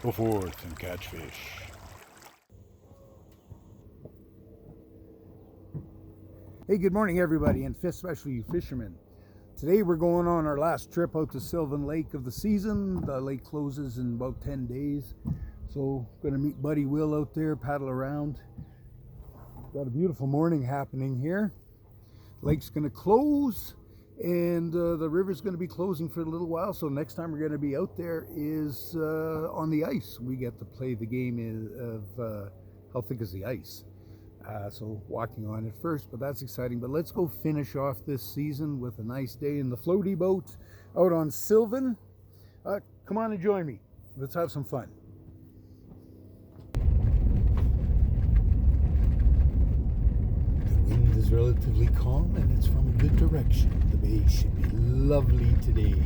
Go forth and catch fish. Hey, good morning everybody, and especially you fishermen. Today we're going on our last trip out to Sylvan Lake of the season. The lake closes in about 10 days. So going to meet Buddy Will out there, paddle around. Got a beautiful morning happening here. Lake's going to close and the river's going to be closing for a little while. So next time we're going to be out there is on the ice. We get to play the game of how thick is the ice. So walking on it first, but that's exciting. But let's go finish off this season with a nice day in the floaty boat out on Sylvan. Come on and join me. Let's have some fun. The wind is relatively calm and it's from a good direction. The bay should be lovely today.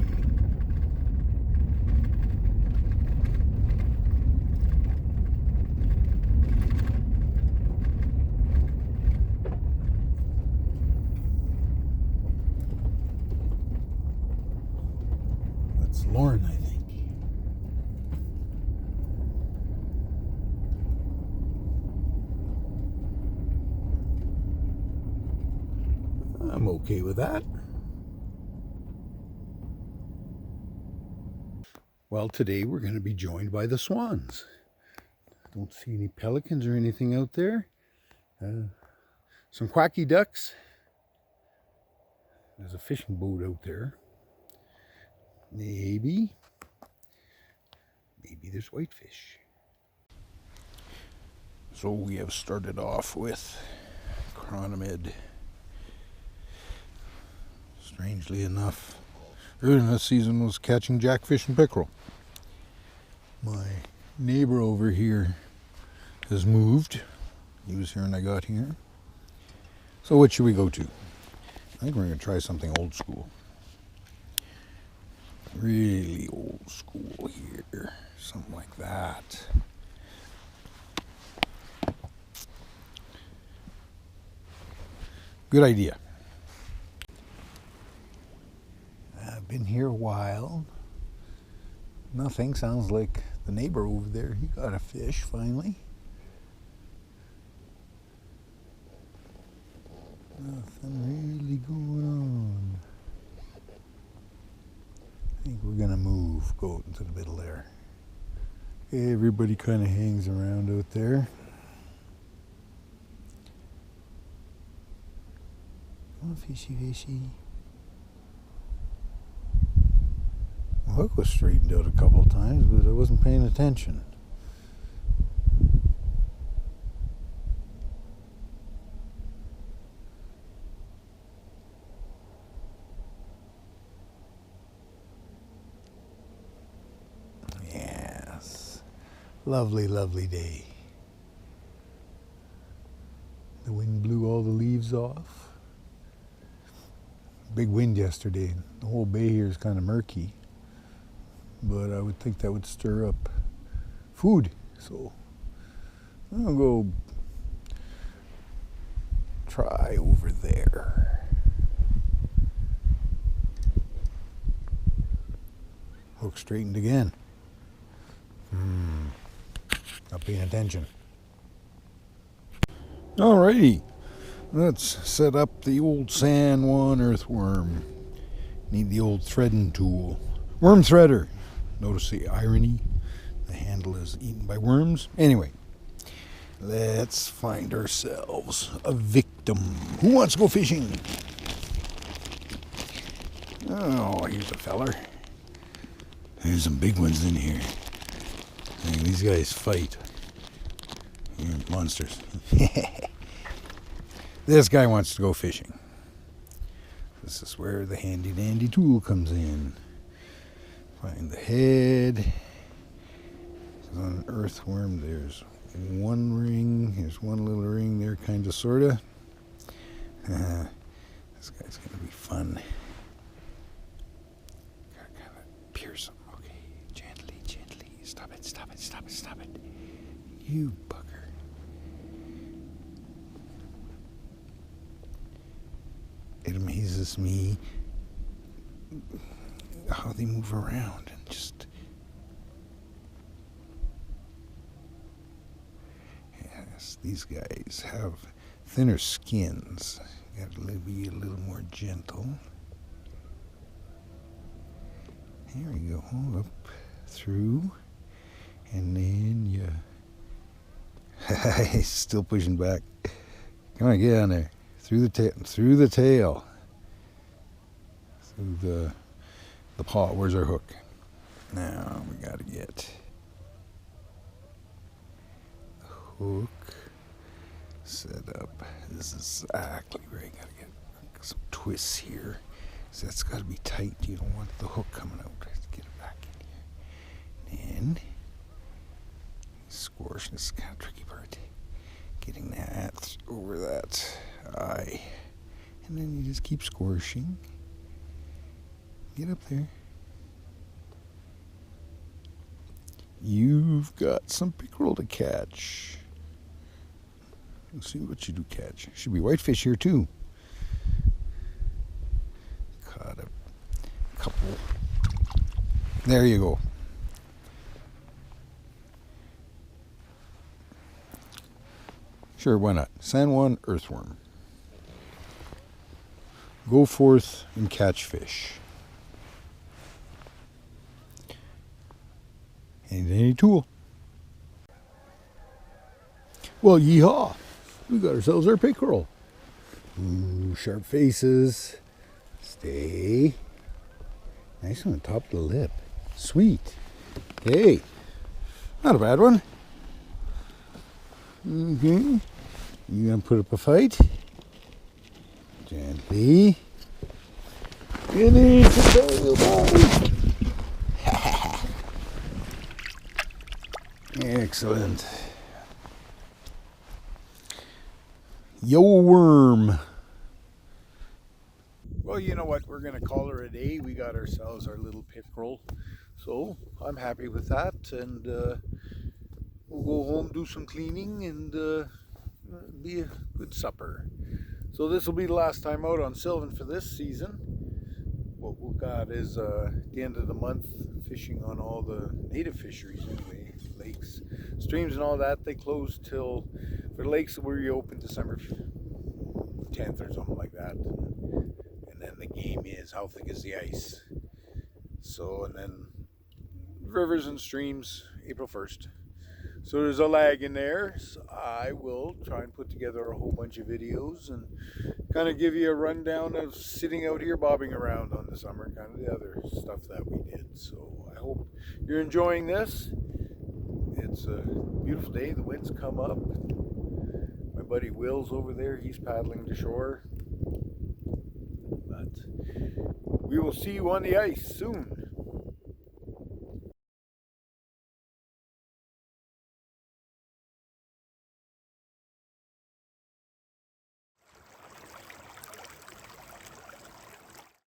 Lauren, I think. I'm okay with that. Well, today we're going to be joined by the swans. Don't see any pelicans or anything out there. Some quacky ducks. There's a fishing boat out there. Maybe there's whitefish. So we have started off with Chronomid. Strangely enough, earlier in this season was catching jackfish and pickerel. My neighbor over here has moved. He was here when I got here. So what should we go to? I think we're going to try something old school. Really old school here, something like that. Good idea. I've been here a while. Nothing. Sounds like the neighbor over there, he got a fish finally. Nothing really going on. I think we're gonna go into the middle there. Everybody kind of hangs around out there. Oh, fishy. The hook was straightened out a couple of times, but I wasn't paying attention. Lovely, lovely day. The wind blew all the leaves off. Big wind yesterday. The whole bay here is kind of murky, but I would think that would stir up food. So I'll go try over there. Hook straightened again. Not paying attention. Alrighty, let's set up the old San Juan earthworm. Need the old threading tool. Worm threader. Notice the irony. The handle is eaten by worms. Anyway, let's find ourselves a victim. Who wants to go fishing? Oh, here's a feller. There's some big ones in here. Dang, these guys fight. You're monsters. This guy wants to go fishing. This is where the handy dandy tool comes in. Find the head. On an earthworm, there's one ring. There's one little ring there, kind of, sort of. This guy's going to be fun. Gotta kind of pierce him. Okay, gently. Stop it. You bugger. It amazes me how they move around and just Yes, these guys have thinner skins. Got to be a little more gentle. Here we go, up through, and then you. He's still pushing back. Come on, get on there. Through the tail, through the tail, through the paw. Where's our hook? Now we gotta get the hook set up. This is exactly where you gotta get some twists here. So that's gotta be tight. You don't want the hook coming out. Get it back in here. And squish. This is kind of tricky part. Getting that over that eye. And then you just keep squishing. Get up there. You've got some pickerel to catch. Let's see what you do catch. Should be whitefish here too. Caught a couple. There you go. Sure, why not? San Juan earthworm. Go forth and catch fish. And any tool. Well, yeehaw! We got ourselves our pickerel. Ooh, sharp faces. Stay. Nice one on top of the lip. Sweet. Hey, not a bad one. You gonna put up a fight? Gently. Finish the Excellent. Yo worm. Well, you know what? We're gonna call her a day. We got ourselves our little pickerel, so I'm happy with that, and we'll go home, do some cleaning, and be a good supper. So this will be the last time out on Sylvan for this season. What we've got is at the end of the month fishing on all the native fisheries anyway, lakes, streams and all that. They close till, for the lakes will reopen December 10th or something like that. And then the game is how thick is the ice. So, and then rivers and streams April 1st. So there's a lag in there. So I will try and put together a whole bunch of videos and kind of give you a rundown of sitting out here bobbing around on the summer, kind of the other stuff that we did. So I hope you're enjoying this. It's a beautiful day. The wind's come up. My buddy Will's over there. He's paddling to shore. But we will see you on the ice soon.